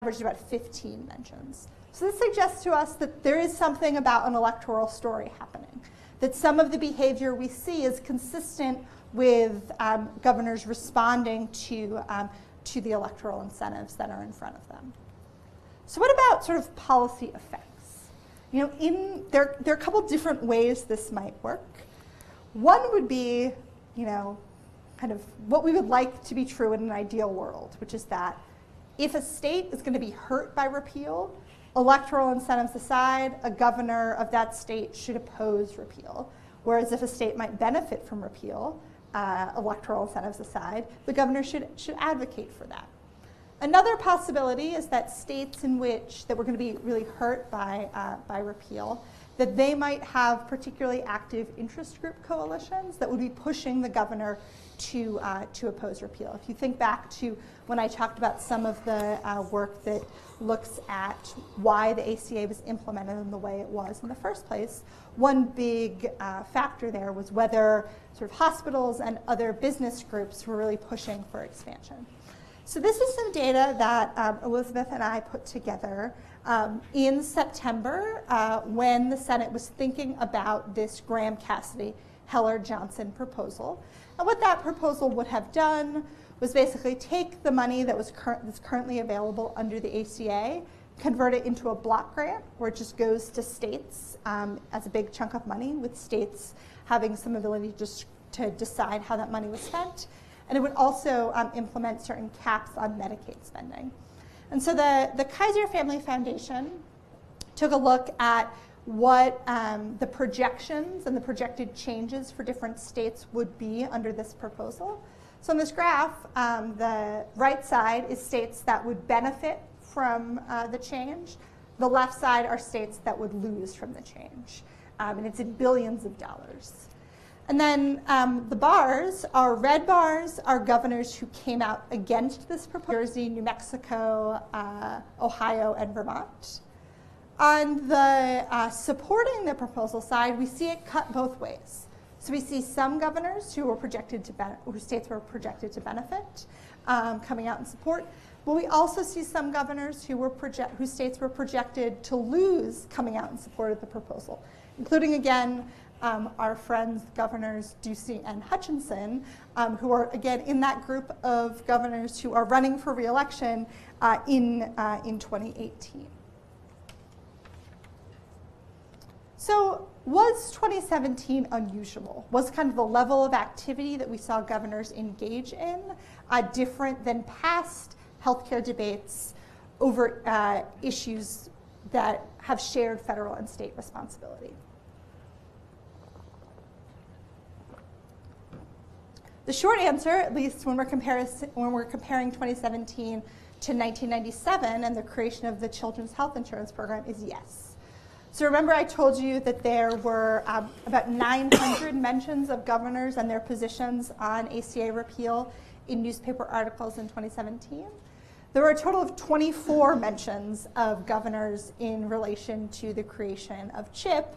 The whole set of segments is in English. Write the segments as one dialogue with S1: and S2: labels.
S1: averaged about 15 mentions. So this suggests to us that there is something about an electoral story happening, that some of the behavior we see is consistent with governors responding to the electoral incentives that are in front of them. So what about sort of policy effects? You know, there are a couple different ways this might work. One would be, you know, kind of what we would like to be true in an ideal world, which is that if a state is going to be hurt by repeal, electoral incentives aside, a governor of that state should oppose repeal. Whereas if a state might benefit from repeal, electoral incentives aside, the governor should advocate for that. Another possibility is that states that were going to be really hurt by repeal, that they might have particularly active interest group coalitions that would be pushing the governor to oppose repeal. If you think back to when I talked about some of the work that looks at why the ACA was implemented in the way it was in the first place, one big factor there was whether sort of hospitals and other business groups were really pushing for expansion. So this is some data that Elizabeth and I put together in September when the Senate was thinking about this Graham-Cassidy Heller-Johnson proposal. And what that proposal would have done was basically take the money that was that's currently available under the ACA, convert it into a block grant where it just goes to states as a big chunk of money, with states having some ability just to decide how that money was spent. And it would also implement certain caps on Medicaid spending. And so the Kaiser Family Foundation took a look at what the projections and the projected changes for different states would be under this proposal. So in this graph, the right side is states that would benefit from the change. The left side are states that would lose from the change. And it's in billions of dollars. And then the bars, our red bars, are governors who came out against this proposal: Jersey, New Mexico, Ohio, and Vermont. On the supporting the proposal side, we see it cut both ways. So we see some governors who whose states were projected to benefit coming out in support. But we also see some governors whose states were projected to lose coming out in support of the proposal, including, again, our friends, Governors Ducey and Hutchinson, who are, again, in that group of governors who are running for re-election in 2018. So was 2017 unusual? Was kind of the level of activity that we saw governors engage in different than past healthcare debates over issues that have shared federal and state responsibility? The short answer, at least when we're comparing 2017 to 1997 and the creation of the Children's Health Insurance Program, is yes. So remember I told you that there were about 900 mentions of governors and their positions on ACA repeal in newspaper articles in 2017. There were a total of 24 mentions of governors in relation to the creation of CHIP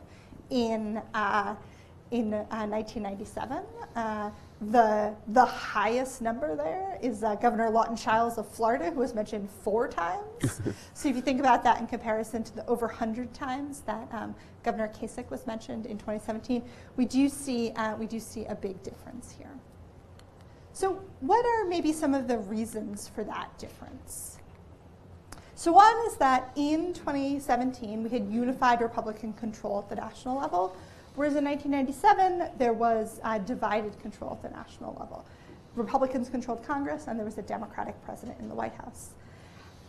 S1: in 1997. The highest number there is Governor Lawton Chiles of Florida, who was mentioned 4 times. So if you think about that in comparison to the over 100 times that Governor Kasich was mentioned in 2017, we do see a big difference here. So what are maybe some of the reasons for that difference? So one is that in 2017, we had unified Republican control at the national level, whereas in 1997, there was divided control at the national level. Republicans controlled Congress, and there was a Democratic president in the White House.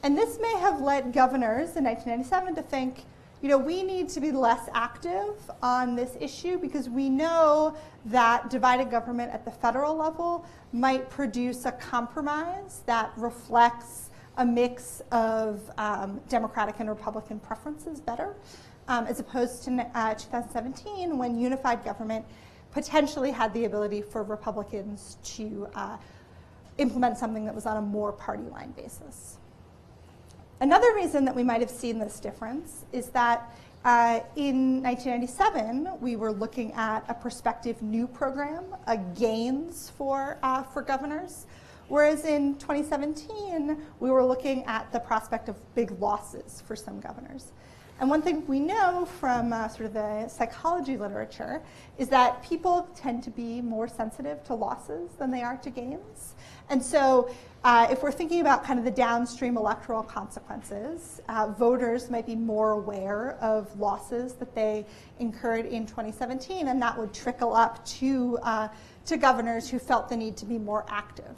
S1: And this may have led governors in 1997 to think, you know, we need to be less active on this issue because we know that divided government at the federal level might produce a compromise that reflects a mix of Democratic and Republican preferences better, as opposed to 2017, when unified government potentially had the ability for Republicans to implement something that was on a more party line basis. Another reason that we might have seen this difference is that in 1997, we were looking at a prospective new program, a gains for governors, whereas in 2017, we were looking at the prospect of big losses for some governors. And one thing we know from sort of the psychology literature is that people tend to be more sensitive to losses than they are to gains. And so if we're thinking about kind of the downstream electoral consequences, voters might be more aware of losses that they incurred in 2017, and that would trickle up to governors who felt the need to be more active.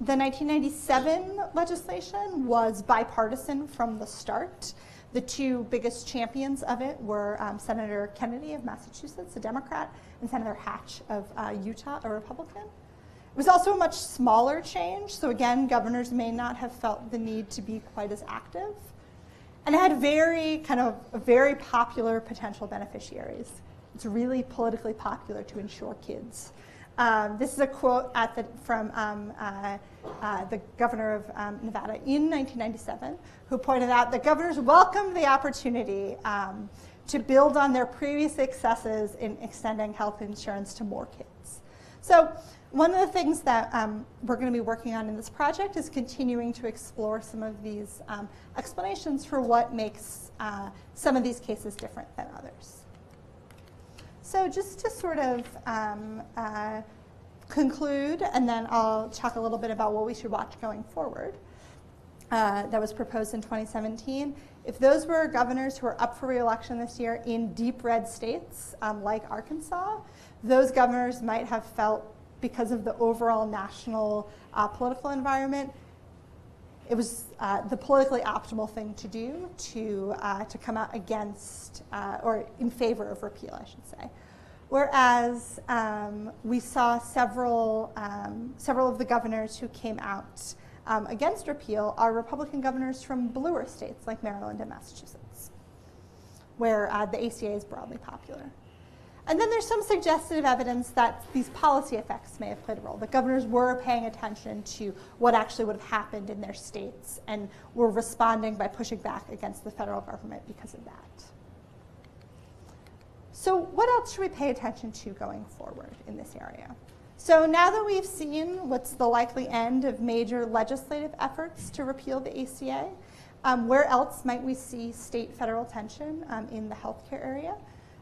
S1: The 1997 legislation was bipartisan from the start. The two biggest champions of it were Senator Kennedy of Massachusetts, a Democrat, and Senator Hatch of Utah, a Republican. It was also a much smaller change, so again, governors may not have felt the need to be quite as active. And it had very popular potential beneficiaries. It's really politically popular to insure kids. This is a quote from the governor of Nevada in 1997, who pointed out that governors welcomed the opportunity to build on their previous successes in extending health insurance to more kids. So one of the things that we're going to be working on in this project is continuing to explore some of these explanations for what makes some of these cases different than others. So just to sort of conclude, and then I'll talk a little bit about what we should watch going forward, that was proposed in 2017. If those were governors who are up for re-election this year in deep red states like Arkansas, those governors might have felt, because of the overall national political environment, it was the politically optimal thing to do to come out against or in favor of repeal, I should say. Whereas we saw several of the governors who came out against repeal are Republican governors from bluer states like Maryland and Massachusetts, where the ACA is broadly popular. And then there's some suggestive evidence that these policy effects may have played a role. The governors were paying attention to what actually would have happened in their states and were responding by pushing back against the federal government because of that. So what else should we pay attention to going forward in this area? So now that we've seen what's the likely end of major legislative efforts to repeal the ACA, where else might we see state-federal tension in the healthcare area?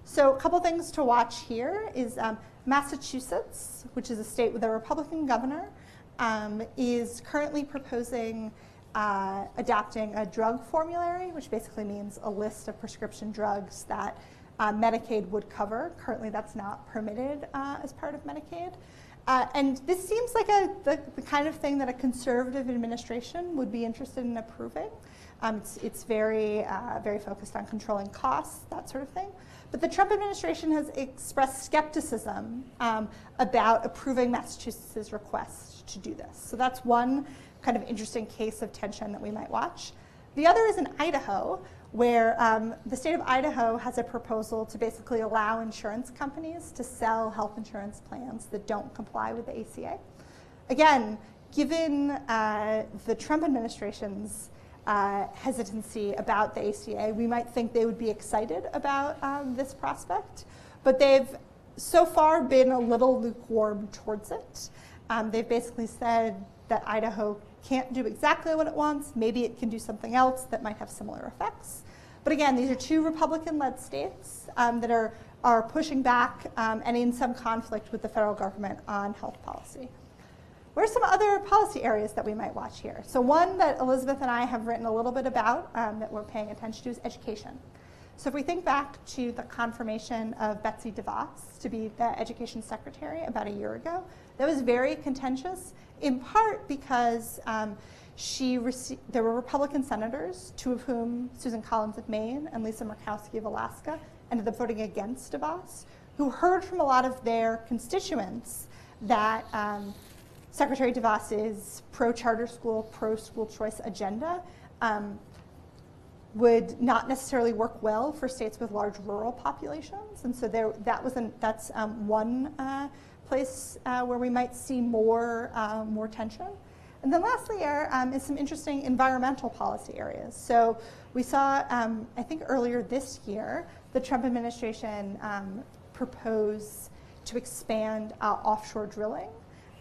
S1: So a couple things to watch here is Massachusetts, which is a state with a Republican governor, is currently proposing adopting a drug formulary, which basically means a list of prescription drugs that Medicaid would cover. Currently, that's not permitted as part of Medicaid. And this seems like the kind of thing that a conservative administration would be interested in approving. It's very focused on controlling costs, that sort of thing. But the Trump administration has expressed skepticism about approving Massachusetts' request to do this. So that's one kind of interesting case of tension that we might watch. The other is in Idaho, where the state of Idaho has a proposal to basically allow insurance companies to sell health insurance plans that don't comply with the ACA. Again, given the Trump administration's hesitancy about the ACA, we might think they would be excited about this prospect, but they've so far been a little lukewarm towards it. They've basically said that Idaho can't do exactly what it wants. Maybe it can do something else that might have similar effects. But again, these are two Republican-led states that are pushing back and in some conflict with the federal government on health policy. What are some other policy areas that we might watch here? So one that Elizabeth and I have written a little bit about that we're paying attention to is education. So if we think back to the confirmation of Betsy DeVos to be the education secretary about a year ago, that was very contentious, in part because there were Republican senators, two of whom, Susan Collins of Maine and Lisa Murkowski of Alaska, ended up voting against DeVos, who heard from a lot of their constituents that Secretary DeVos's pro-charter school, pro-school choice agenda would not necessarily work well for states with large rural populations. And so that's one place where we might see more tension. And then lastly is some interesting environmental policy areas. So we saw, I think earlier this year, the Trump administration propose to expand offshore drilling.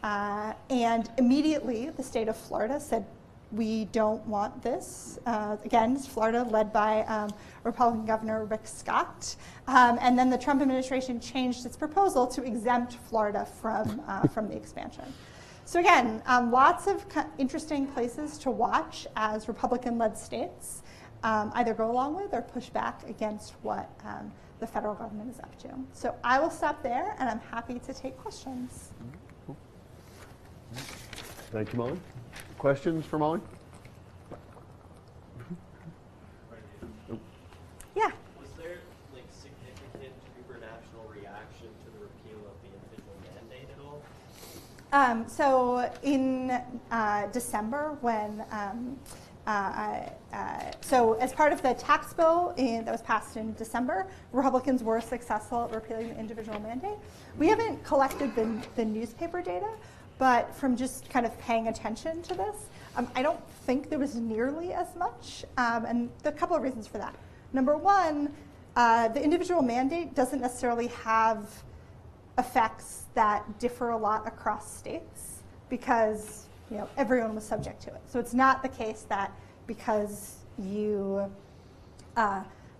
S1: And immediately, the state of Florida said, we don't want this. Again, it's Florida, led by Republican Governor Rick Scott. And then the Trump administration changed its proposal to exempt Florida from the expansion. So again, lots of interesting places to watch as Republican-led states either go along with or push back against what the federal government is up to. So I will stop there, and I'm happy to take questions.
S2: Cool. Thank you, Molly. Questions for Molly?
S1: Yeah.
S3: Was there like significant international reaction to the repeal of the individual mandate at all?
S1: So in December, when so as part of the tax bill that was passed in December, Republicans were successful at repealing the individual mandate. We haven't collected the newspaper data, but from just kind of paying attention to this, I don't think there was nearly as much, and there are a couple of reasons for that. Number one, the individual mandate doesn't necessarily have effects that differ a lot across states because everyone was subject to it. So it's not the case that because you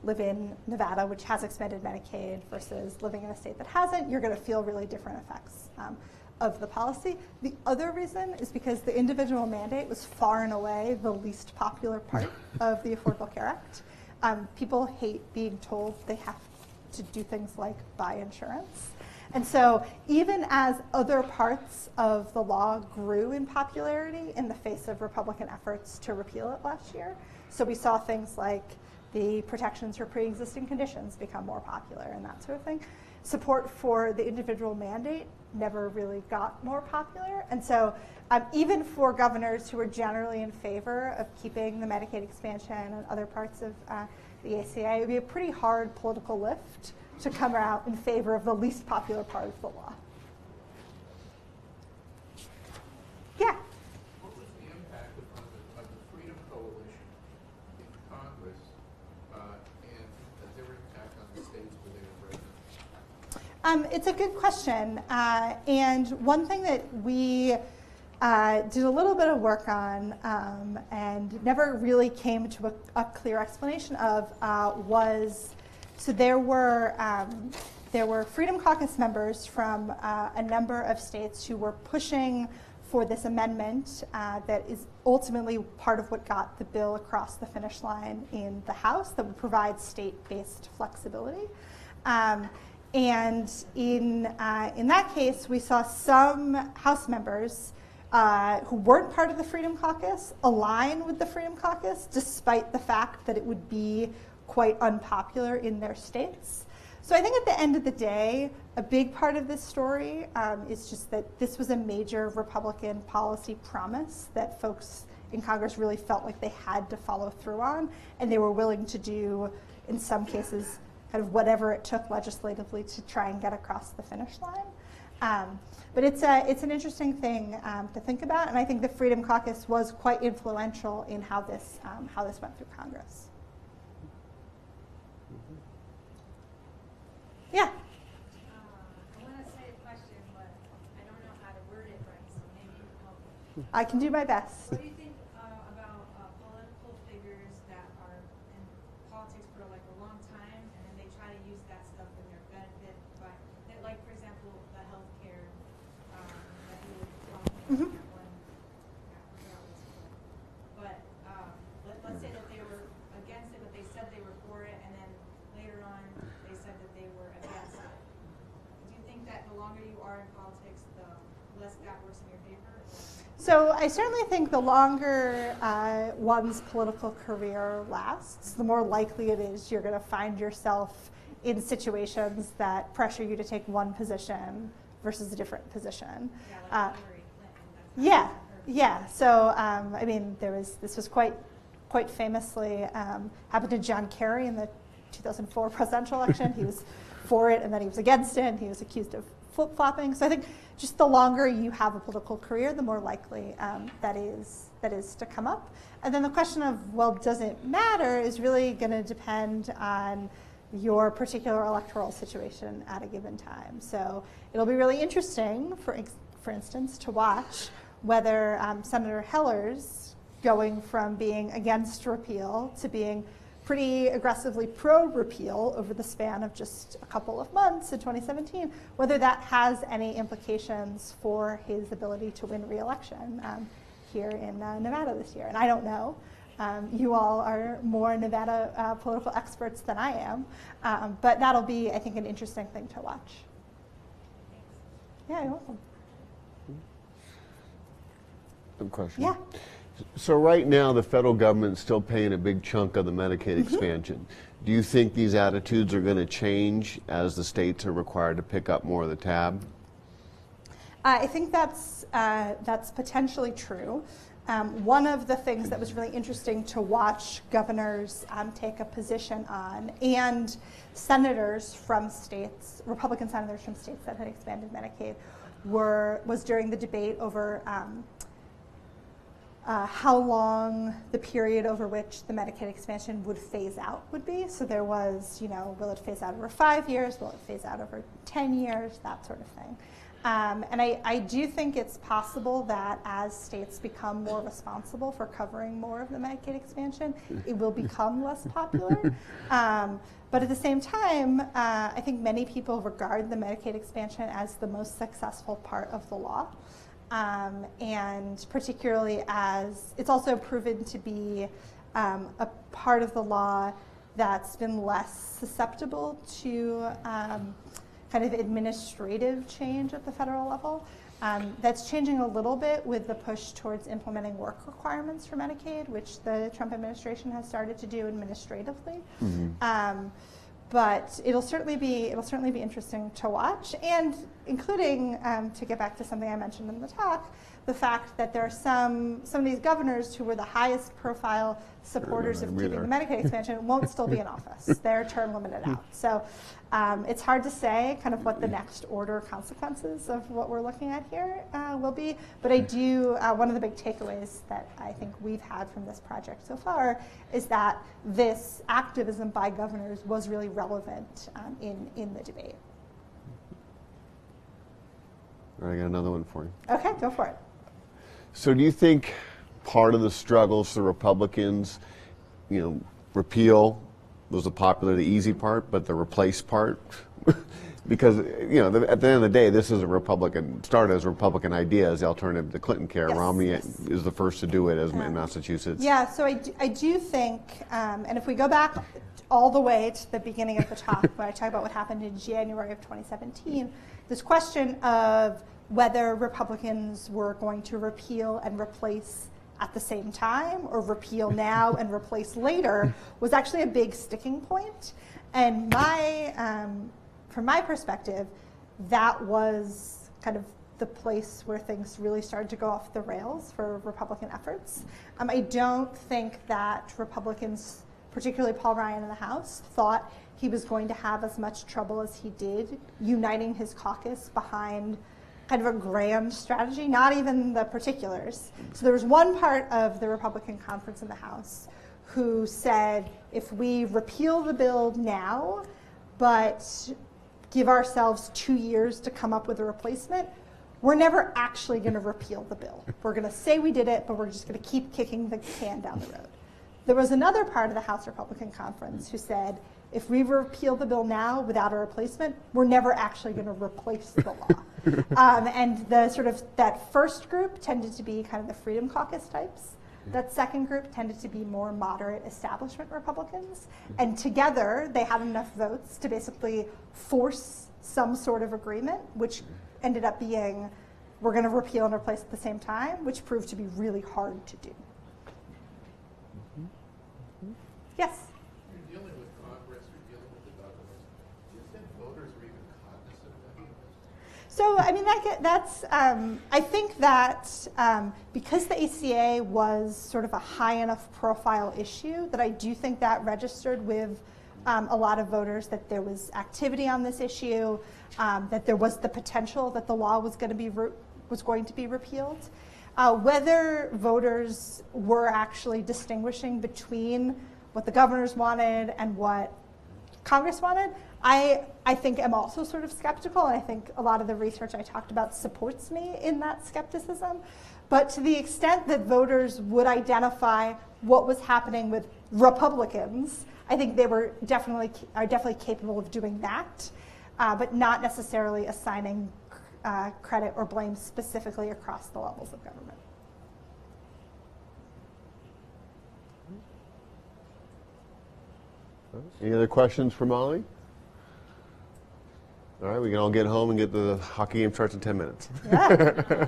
S1: live in Nevada, which has expanded Medicaid, versus living in a state that hasn't, you're going to feel really different effects of the policy. The other reason is because the individual mandate was far and away the least popular part of the Affordable Care Act. People hate being told they have to do things like buy insurance. And so even as other parts of the law grew in popularity in the face of Republican efforts to repeal it last year, so we saw things like the protections for pre-existing conditions become more popular and that sort of thing. Support for the individual mandate never really got more popular. And so even for governors who were generally in favor of keeping the Medicaid expansion and other parts of the ACA, it would be a pretty hard political lift to come out in favor of the least popular part of the law. Yeah?
S4: What was the impact of the Freedom Coalition in Congress and their impact on the states where they were present?
S1: It's a good question. And one thing that we did a little bit of work on and never really came to a clear explanation of was, so there were Freedom Caucus members from a number of states who were pushing for this amendment that is ultimately part of what got the bill across the finish line in the House that would provide state-based flexibility. And in that case, we saw some House members who weren't part of the Freedom Caucus align with the Freedom Caucus, despite the fact that it would be quite unpopular in their states. So I think at the end of the day, a big part of this story is just that this was a major Republican policy promise that folks in Congress really felt like they had to follow through on, and they were willing to do, in some cases, kind of whatever it took legislatively to try and get across the finish line. But it's an interesting thing to think about, and I think the Freedom Caucus was quite influential in how this went through Congress. Yeah.
S5: I want to say a question, but I don't know how to word it right, so maybe you can help me.
S1: I can do my best.
S5: What do you think about political figures that are in politics for like a long time, and then they try to use that stuff in their benefit, but like, for example, the healthcare that you were talking about, that one, I forgot what it's called. But let's say that they were against it, but they said they were for it, and then later on they said that they were against it. Do you think that the longer you are in politics, the less that works in your favor?
S1: So I certainly think the longer one's political career lasts, the more likely it is you're going to find yourself in situations that pressure you to take one position versus a different position.
S5: Yeah, like Hillary Clinton.
S1: Yeah. So I mean, this was quite famously happened to John Kerry in the 2004 presidential election. He was for it, and then he was against it, and he was accused of flip-flopping. So I think just the longer you have a political career, the more likely that is to come up. And then the question of, well, does it matter, is really going to depend on your particular electoral situation at a given time. So it'll be really interesting, for instance, to watch whether Senator Heller's going from being against repeal to being pretty aggressively pro-repeal over the span of just a couple of months in 2017, whether that has any implications for his ability to win re-election here in Nevada this year. And I don't know. You all are more Nevada political experts than I am, but that'll be, I think, an interesting thing to watch. Yeah, you're welcome.
S2: Good question.
S1: Yeah.
S2: So right now, the federal government's still paying a big chunk of the Medicaid expansion. Do you think these attitudes are going to change as the states are required to pick up more of the tab?
S1: I think that's potentially true. One of the things that was really interesting to watch governors take a position on, and senators from states, Republican senators from states that had expanded Medicaid, was during the debate over how long the period over which the Medicaid expansion would phase out would be. So there was, will it phase out over 5 years? Will it phase out over 10 years? That sort of thing. And I do think it's possible that as states become more responsible for covering more of the Medicaid expansion, it will become less popular. But at the same time, I think many people regard the Medicaid expansion as the most successful part of the law. And particularly as it's also proven to be a part of the law that's been less susceptible to kind of administrative change at the federal level. That's changing a little bit with the push towards implementing work requirements for Medicaid, which the Trump administration has started to do administratively. But it'll certainly be interesting to watch, and including, to get back to something I mentioned in the talk, the fact that there are some of these governors who were the highest profile supporters of keeping the Medicaid expansion won't still be in office. They're term limited out. So it's hard to say kind of what the next order consequences of what we're looking at here will be. But I do, one of the big takeaways that I think we've had from this project so far is that this activism by governors was really relevant in the debate.
S2: All right, I got another one for you.
S1: Okay, go for it.
S2: So do you think part of the struggles for Republicans, repeal was the easy part, but the replace part? Because, at the end of the day, this is started as a Republican idea as the alternative to Clinton care.
S1: Yes,
S2: Romney
S1: yes.
S2: is the first to do it in Massachusetts.
S1: Yeah, so I do think, and if we go back all the way to the beginning of the talk, when I talk about what happened in January of 2017, this question of whether Republicans were going to repeal and replace at the same time, or repeal now and replace later, was actually a big sticking point. And from my perspective, that was kind of the place where things really started to go off the rails for Republican efforts. I don't think that Republicans, particularly Paul Ryan in the House, thought he was going to have as much trouble as he did uniting his caucus behind kind of a grand strategy, not even the particulars. So there was one part of the Republican conference in the House who said, if we repeal the bill now, but give ourselves 2 years to come up with a replacement, we're never actually going to repeal the bill. We're going to say we did it, but we're just going to keep kicking the can down the road. There was another part of the House Republican Conference who said, if we repeal the bill now without a replacement, we're never actually going to replace the law. And that first group tended to be kind of the Freedom Caucus types. That second group tended to be more moderate establishment Republicans. And together, they had enough votes to basically force some sort of agreement, which ended up being, we're going to repeal and replace at the same time, which proved to be really hard to do. Yes?
S4: You're dealing with Congress, you're dealing with the governors. Do you think voters are even cognizant of any of this?
S1: So, I think that because the ACA was sort of a high enough profile issue, that I do think that registered with a lot of voters, that there was activity on this issue, that there was the potential that the law was going to be repealed. Whether voters were actually distinguishing between what the governors wanted and what Congress wanted. I think I'm also sort of skeptical, and I think a lot of the research I talked about supports me in that skepticism. But to the extent that voters would identify what was happening with Republicans, I think they are definitely capable of doing that, but not necessarily assigning credit or blame specifically across the levels of government.
S2: Any other questions for Molly? All right, we can all get home and get the hockey game starts in 10 minutes.
S1: Yeah.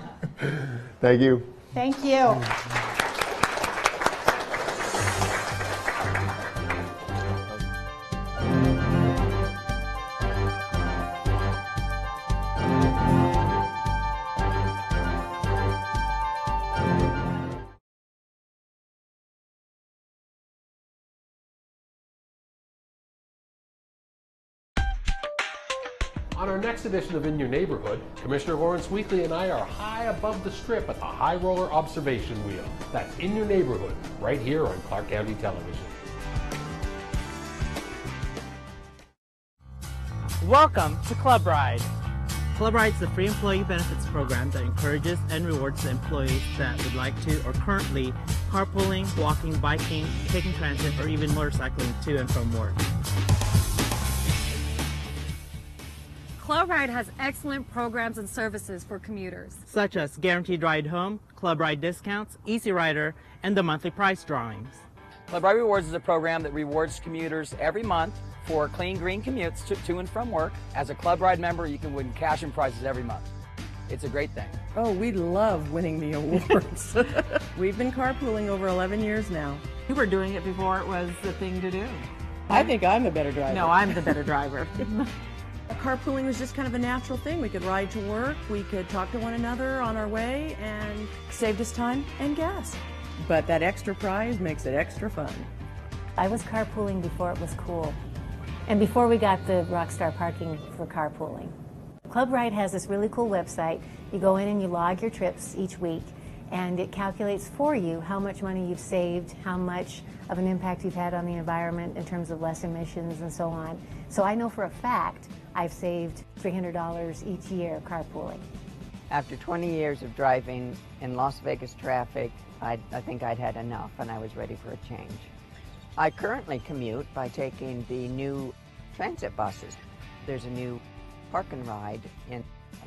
S2: Thank you.
S1: Thank you.
S6: On our next edition of In Your Neighborhood, Commissioner Lawrence Wheatley and I are high above the strip at the High Roller Observation Wheel. That's In Your Neighborhood, right here on Clark County Television.
S7: Welcome to Club Ride. Club Ride is a free employee benefits program that encourages and rewards the employees that would like to or currently carpooling, walking, biking, taking transit, or even motorcycling to and from work.
S8: Club Ride has excellent programs and services for commuters,
S7: such as Guaranteed Ride Home, Club Ride Discounts, Easy Rider, and the monthly price drawings.
S9: Club Ride Rewards is a program that rewards commuters every month for clean, green commutes to and from work. As a Club Ride member, you can win cash and prizes every month. It's a great thing.
S10: Oh, we love winning the awards. We've been carpooling over 11 years now.
S11: We were doing it before it was the thing to do.
S10: I think I'm a better driver.
S11: No, I'm the better driver.
S10: Carpooling was just kind of a natural thing. We could ride to work, we could talk to one another on our way, and saved us time and gas. But that extra prize makes it extra fun.
S12: I was carpooling before it was cool, and before we got the Rockstar parking for carpooling. Club Ride has this really cool website. You go in and you log your trips each week, and it calculates for you how much money you've saved, how much of an impact you've had on the environment in terms of less emissions and so on. So I know for a fact I've saved $300 each year carpooling.
S13: After 20 years of driving in Las Vegas traffic, I think I'd had enough and I was ready for a change. I currently commute by taking the new transit buses. There's a new park and ride in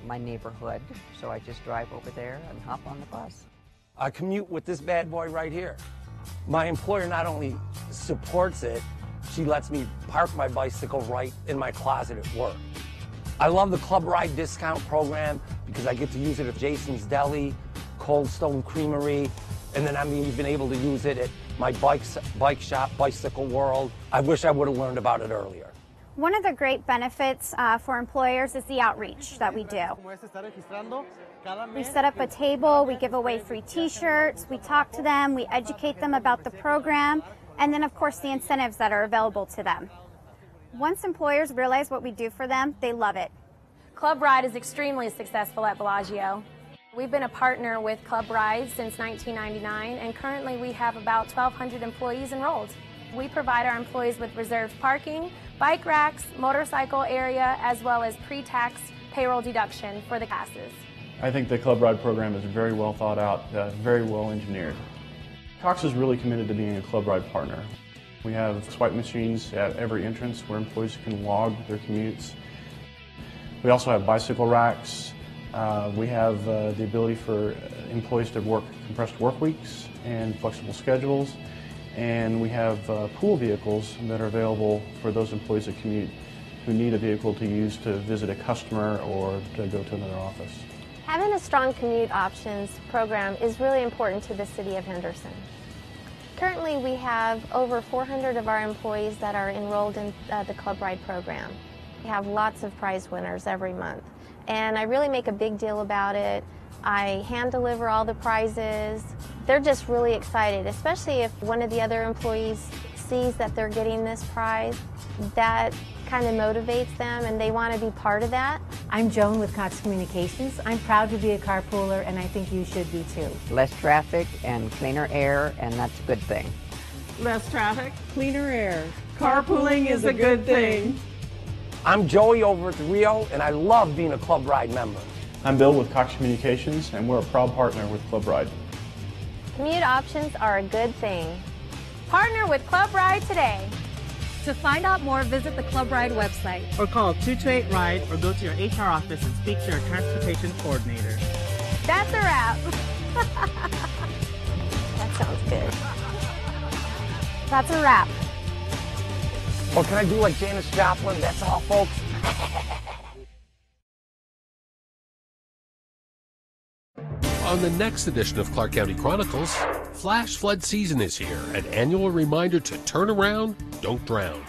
S13: my neighborhood, so I just drive over there and hop on the bus.
S14: I commute with this bad boy right here. My employer not only supports it, she lets me park my bicycle right in my closet at work. I love the Club Ride discount program because I get to use it at Jason's Deli, Cold Stone Creamery, and then I'm even able to use it at my bike shop, Bicycle World. I wish I would have learned about it earlier.
S15: One of the great benefits for employers is the outreach that we do. We set up a table, we give away free t-shirts, we talk to them, we educate them about the program, and then of course the incentives that are available to them. Once employers realize what we do for them, they love it.
S16: Club Ride is extremely successful at Bellagio. We've been a partner with Club Ride since 1999, and currently we have about 1,200 employees enrolled. We provide our employees with reserved parking, bike racks, motorcycle area, as well as pre-tax payroll deduction for the passes.
S17: I think the Club Ride program is very well thought out, very well engineered. Cox is really committed to being a Club Ride partner. We have swipe machines at every entrance where employees can log their commutes. We also have bicycle racks. We have the ability for employees to work compressed work weeks and flexible schedules. And we have pool vehicles that are available for those employees that commute who need a vehicle to use to visit a customer or to go to another office.
S16: Having a strong commute options program is really important to the city of Henderson. Currently, we have over 400 of our employees that are enrolled in the Club Ride program. We have lots of prize winners every month, and I really make a big deal about it. I hand deliver all the prizes. They're just really excited, especially if one of the other employees sees that they're getting this prize. That kind of motivates them and they want to be part of that.
S12: I'm Joan with Cox Communications. I'm proud to be a carpooler and I think you should be too.
S13: Less traffic and cleaner air, and that's a good thing.
S11: Less traffic,
S10: cleaner air.
S11: Carpooling is a good thing.
S14: I'm Joey over at the Rio, and I love being a Club Ride member.
S17: I'm Bill with Cox Communications, and we're a proud partner with Club Ride.
S16: Commute options are a good thing. Partner with Club Ride today.
S8: To find out more, visit the Club Ride website.
S7: Or call 228-RIDE or go to your HR office and speak to your transportation coordinator.
S16: That's a wrap. That sounds good. That's a wrap.
S14: Or can I do like Janis Joplin? That's all, folks.
S6: On the next edition of Clark County Chronicles, flash flood season is here, an annual reminder to turn around, don't drown.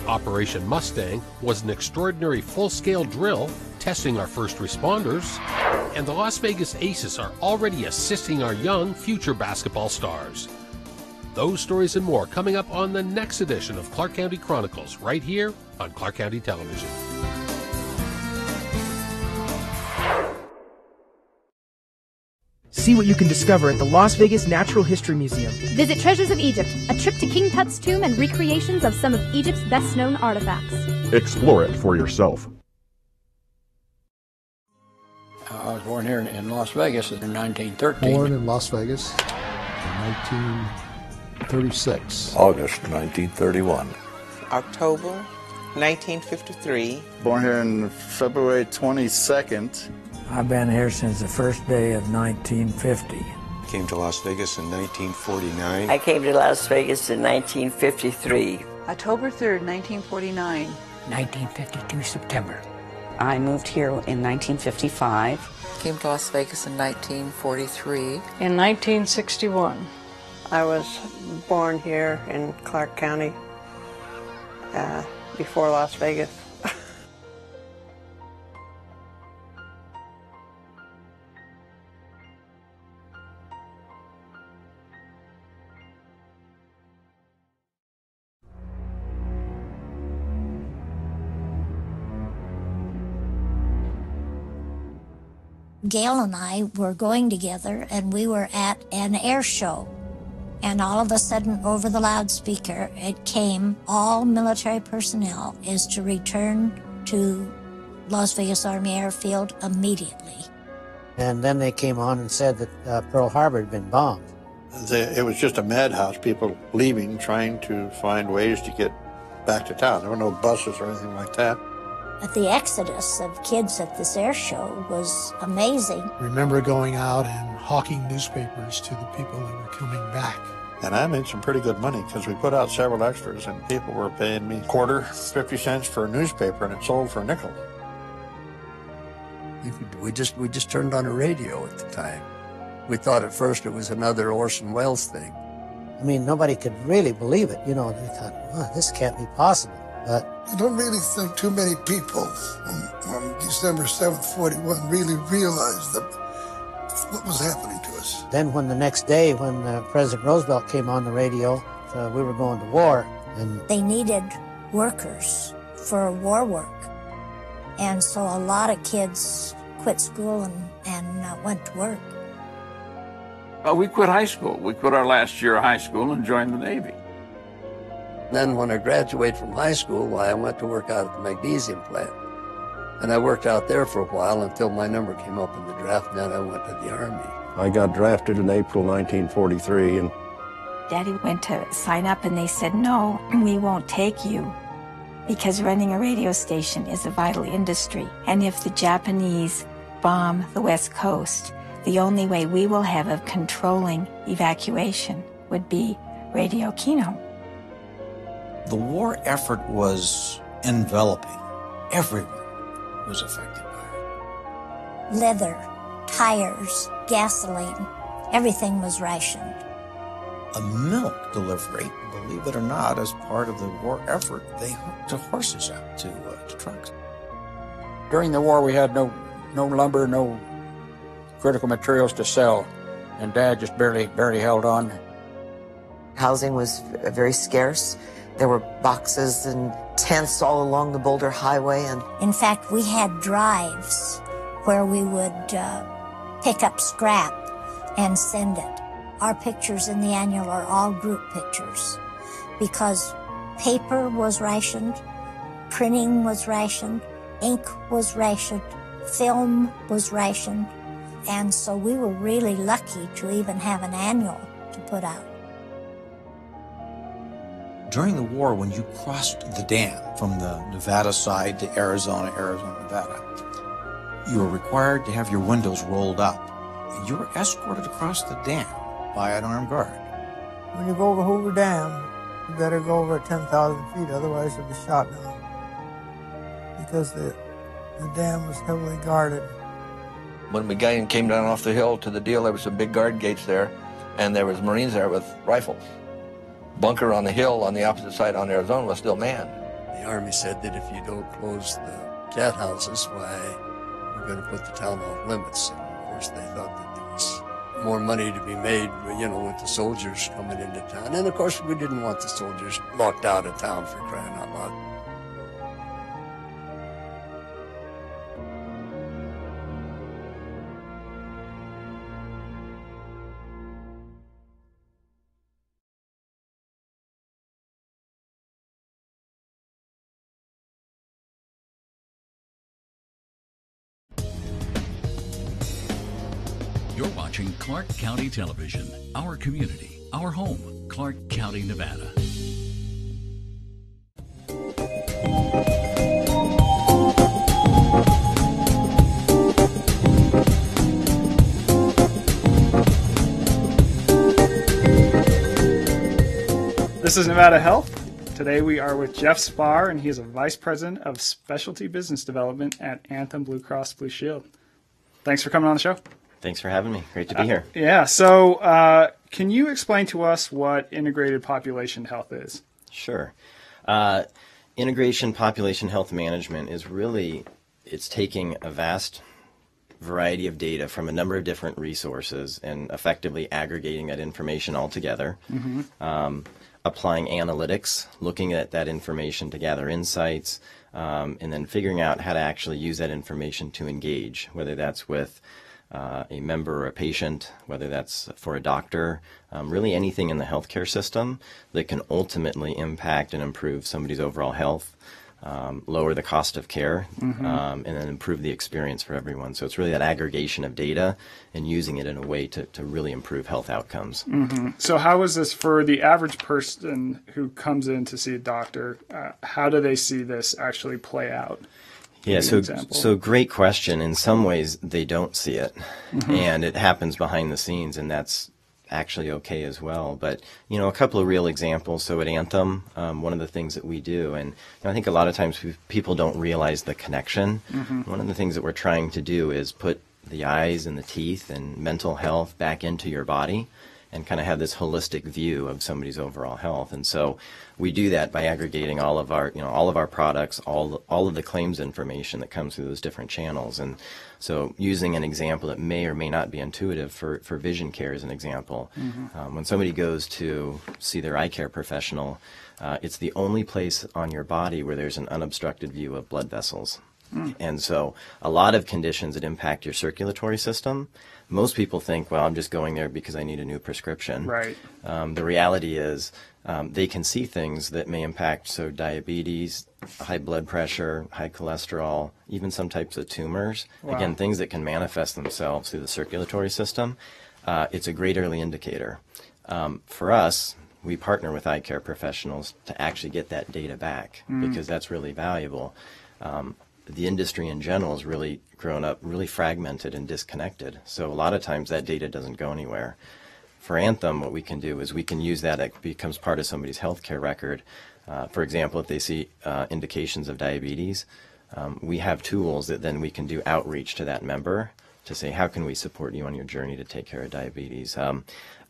S6: Operation Mustang was an extraordinary full-scale drill testing our first responders, and the Las Vegas Aces are already assisting our young future basketball stars. Those stories and more coming up on the next edition of Clark County Chronicles, right here on Clark County Television.
S18: See what you can discover at the Las Vegas Natural History Museum.
S19: Visit Treasures of Egypt, a trip to King Tut's tomb and recreations of some of Egypt's best-known artifacts.
S20: Explore it for yourself.
S21: I was born here in Las Vegas in 1913.
S22: Born in Las Vegas in 1936.
S23: August 1931.
S24: October 1953.
S25: Born here on February 22nd.
S21: I've been here since the first day of 1950.
S23: Came to Las Vegas in 1949.
S26: I came to Las Vegas in 1953.
S27: October 3rd, 1949.
S21: 1952 September.
S27: I moved here in 1955.
S28: Came to Las Vegas in 1943.
S29: In 1961.
S30: I was born here in Clark County before Las Vegas.
S31: Gail and I were going together, and we were at an air show. And all of a sudden, over the loudspeaker, it came, all military personnel is to return to Las Vegas Army Airfield immediately.
S32: And then they came on and said that Pearl Harbor had been bombed.
S23: It was just a madhouse, people leaving, trying to find ways to get back to town. There were no buses or anything like that.
S31: The exodus of kids at this air show was amazing.
S22: I remember going out and hawking newspapers to the people that were coming back.
S23: And I made some pretty good money because we put out several extras and people were paying me quarter, 50 cents for a newspaper, and it sold for a nickel.
S21: We just turned on a radio at the time. We thought at first it was another Orson Welles thing.
S32: I mean, nobody could really believe it. You know, they thought, well, this can't be possible. But
S33: I don't really think too many people on December 7th, 41 really realized what was happening to us.
S32: Then when the next day, when President Roosevelt came on the radio, we were going to war. And
S31: they needed workers for war work. And so a lot of kids quit school and went to work.
S21: We quit high school. We quit our last year of high school and joined the Navy. Then when I graduated from high school, I went to work out at the magnesium plant. And I worked out there for a while until my number came up in the draft, and then I went to the Army.
S23: I got drafted in April 1943, and
S34: Daddy went to sign up and they said, no, we won't take you because running a radio station is a vital industry. And if the Japanese bomb the West Coast, the only way we will have of controlling evacuation would be Radio Kino.
S35: The war effort was enveloping. Everyone was affected by it.
S31: Leather, tires, gasoline, everything was rationed.
S35: A milk delivery, believe it or not, as part of the war effort, they hooked the horses up to trucks.
S21: During the war, we had no lumber, no critical materials to sell, and Dad just barely held on.
S36: Housing was very scarce. There were boxes and tents all along the Boulder Highway. And
S31: in fact, we had drives where we would pick up scrap and send it. Our pictures in the annual are all group pictures because Paper was rationed, printing was rationed, ink was rationed, film was rationed, and so we were really lucky to even have an annual to put out.
S35: During the war, when you crossed the dam from the Nevada side to Arizona, Nevada, you were required to have your windows rolled up. And you were escorted across the dam by an armed guard.
S1: When you go over Hoover Dam, you better go over at 10,000 feet, otherwise you'll be shot down. Because the dam was heavily guarded.
S2: When we came down off the hill to the deal, there was some big guard gates there, and there was Marines there with rifles. Bunker on the hill on the opposite side on Arizona was still manned.
S21: The Army said that if you don't close the cat houses, why, we're going to put the town off limits. And of course, they thought that there was more money to be made, you know, with the soldiers coming into town. And of course, we didn't want the soldiers locked out of town, for crying out loud.
S3: You're watching Clark County Television, our community, our home, Clark County, Nevada.
S4: This is Nevada Health. Today we are with Jeff Spar, and he is a Vice President of Specialty Business Development at Anthem Blue Cross Blue Shield. Thanks for coming on the show.
S5: Thanks for having me. Great to be here.
S4: Yeah. So can you explain to us what integrated population health is?
S5: Sure. Integration population health management is really, it's taking a vast variety of data from a number of different resources and effectively aggregating that information all together, applying analytics, looking at that information to gather insights, and then figuring out how to actually use that information to engage, whether that's with a member or a patient, whether that's for a doctor, really anything in the healthcare system that can ultimately impact and improve somebody's overall health, lower the cost of care, and then improve the experience for everyone. So it's really that aggregation of data and using it in a way to really improve health outcomes.
S4: So how is this for the average person who comes in to see a doctor? How do they see this actually play out?
S5: Yeah, so great question. In some ways, they don't see it, and it happens behind the scenes, and that's actually okay as well. But, you know, a couple of real examples. So at Anthem, one of the things that we do, and I think a lot of times people don't realize the connection. One of the things that we're trying to do is put the eyes and the teeth and mental health back into your body and kind of have this holistic view of somebody's overall health. And so we do that by aggregating all of our, all of our products, all of the claims information that comes through those different channels. And so using an example that may or may not be intuitive for vision care as an example, when somebody goes to see their eye care professional, it's the only place on your body where there's an unobstructed view of blood vessels. And so a lot of conditions that impact your circulatory system, most people think, well, I'm just going there because I need a new prescription.
S4: Right.
S5: The reality is they can see things that may impact, so diabetes, high blood pressure, high cholesterol, even some types of tumors.
S4: Wow.
S5: Again, things that can manifest themselves through the circulatory system. It's a great early indicator. For us, we partner with eye care professionals to actually get that data back because that's really valuable. The industry in general has really grown up really fragmented and disconnected. So a lot of times that data doesn't go anywhere. For Anthem, what we can do is we can use that. It becomes part of somebody's healthcare record. For example, if they see indications of diabetes, we have tools that then we can do outreach to that member to say, how can we support you on your journey to take care of diabetes?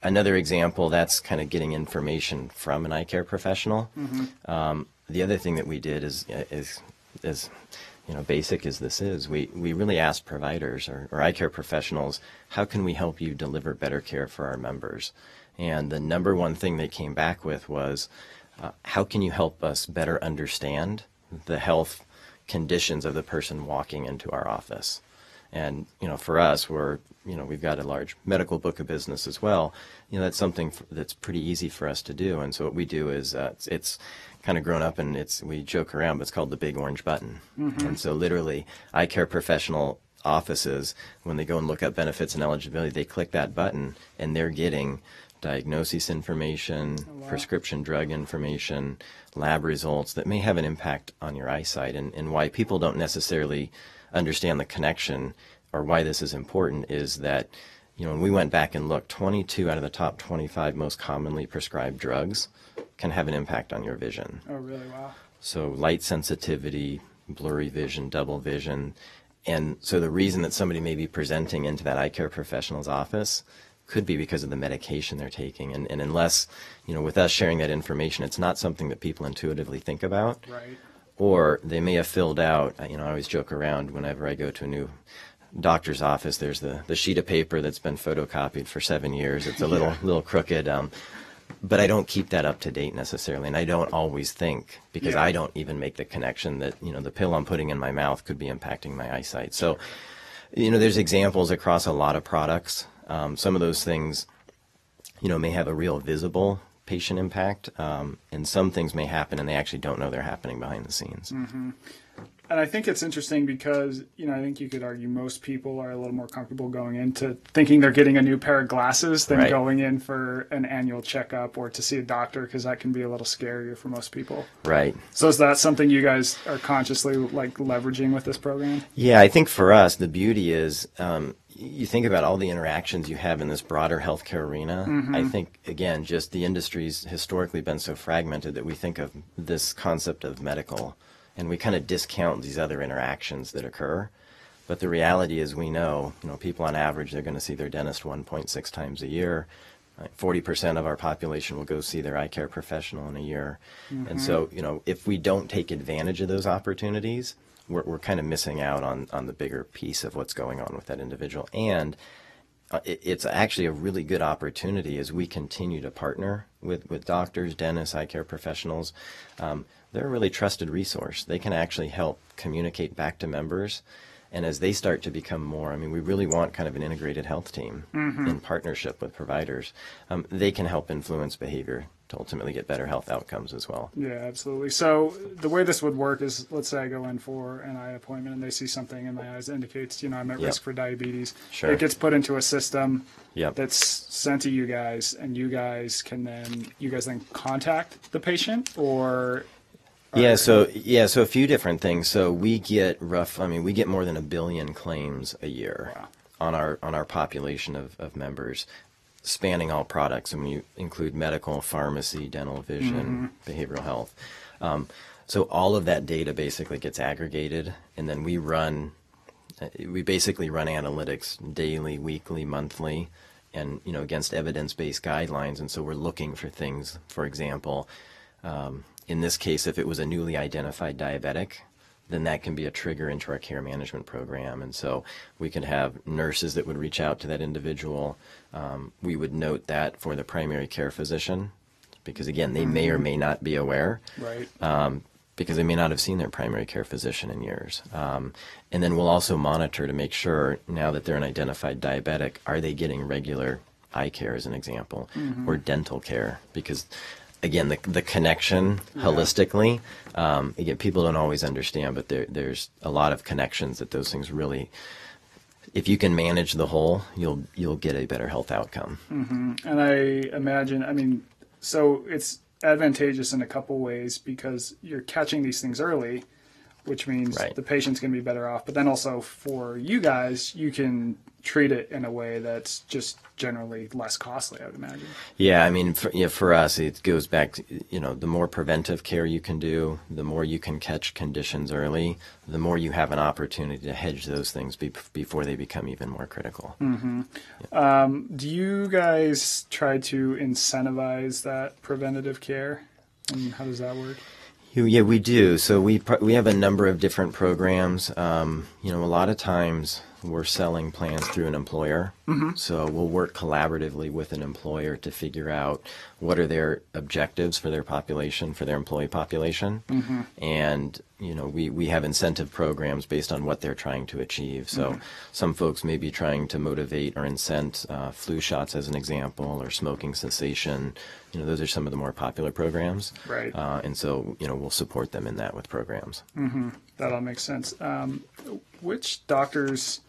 S5: Another example, that's kind of getting information from an eye care professional. The other thing that we did is basic as this is, we really asked providers or eye care professionals, how can we help you deliver better care for our members? And the number one thing they came back with was, how can you help us better understand the health conditions of the person walking into our office? And, for us, we've got a large medical book of business as well. That's something that's pretty easy for us to do. And so what we do is it's kind of grown up, and we joke around, but it's called the big orange button. And so literally eye care professional offices, when they go and look up benefits and eligibility, they click that button and they're getting diagnosis information, prescription drug information, lab results that may have an impact on your eyesight. And why people don't necessarily understand the connection or why this is important is that, when we went back and looked, 22 out of the top 25 most commonly prescribed drugs can have an impact on your vision.
S4: Oh, really? Wow.
S5: So light sensitivity, blurry vision, double vision. And so the reason that somebody may be presenting into that eye care professional's office could be because of the medication they're taking. And unless, with us sharing that information, it's not something that people intuitively think about.
S4: Right.
S5: Or they may have filled out, I always joke around whenever I go to a new doctor's office, there's the sheet of paper that's been photocopied for 7 years. It's a little crooked. But I don't keep that up to date necessarily, and I don't always think, because I don't even make the connection that, the pill I'm putting in my mouth could be impacting my eyesight. So, there's examples across a lot of products. Some of those things, may have a real visible patient impact, and some things may happen and they actually don't know they're happening behind the scenes.
S4: Mm-hmm. And I think it's interesting because, I think you could argue most people are a little more comfortable going into thinking they're getting a new pair of glasses than going in for an annual checkup or to see a doctor, because that can be a little scarier for most people.
S5: Right.
S4: So is that something you guys are consciously leveraging with this program?
S5: Yeah, I think for us, the beauty is you think about all the interactions you have in this broader healthcare arena.
S4: Mm-hmm.
S5: I think, again, just the industry's historically been so fragmented that we think of this concept of medical, and we kind of discount these other interactions that occur. But the reality is we know, people on average, they're going to see their dentist 1.6 times a year. 40% of our population will go see their eye care professional in a year. Mm-hmm. And so, if we don't take advantage of those opportunities, we're kind of missing out on the bigger piece of what's going on with that individual. And it's actually a really good opportunity as we continue to partner with doctors, dentists, eye care professionals. They're a really trusted resource. They can actually help communicate back to members. And as they start to become more, we really want kind of an integrated health team in partnership with providers. They can help influence behavior to ultimately get better health outcomes as well.
S4: Yeah, absolutely. So the way this would work is, let's say I go in for an eye appointment and they see something in my eyes that indicates, I'm at risk for diabetes. Sure. It gets put into a system that's sent to you guys, and you guys then contact the patient, or... So a few different things. So we get we get more than 1 billion claims a year on our population of members, spanning all products. And when you include medical, pharmacy, dental, vision, behavioral health. So all of that data basically gets aggregated, and then we basically run analytics daily, weekly, monthly, and against evidence-based guidelines. And so we're looking for things, for example, in this case, if it was a newly identified diabetic, then that can be a trigger into our care management program. And so we could have nurses that would reach out to that individual. We would note that for the primary care physician, because again, they may or may not be aware, because they may not have seen their primary care physician in years. And then we'll also monitor to make sure, now that they're an identified diabetic, are they getting regular eye care, as an example, or dental care? Because again, the connection holistically, again, people don't always understand, but there's a lot of connections that those things really, if you can manage the whole, you'll get a better health outcome. Mm-hmm. And I imagine, so it's advantageous in a couple ways, because you're catching these things early, which means the patient's going to be better off. But then also for you guys, you can treat it in a way that's just generally less costly, I would imagine.
S5: Yeah, for us, it goes back to, the more preventive care you can do, the more you can catch conditions early, the more you have an opportunity to hedge those things before they become even more critical.
S4: Mm-hmm. Yeah. Do you guys try to incentivize that preventative care, and how does that work?
S5: Yeah, we do. So we have a number of different programs. A lot of times we're selling plans through an employer. So we'll work collaboratively with an employer to figure out what are their objectives for their population, for their employee population. And, we have incentive programs based on what they're trying to achieve. So some folks may be trying to motivate or incent flu shots as an example, or smoking cessation. Those are some of the more popular programs.
S4: Right.
S5: And so, we'll support them in that with programs.
S4: That all makes sense. Which doctors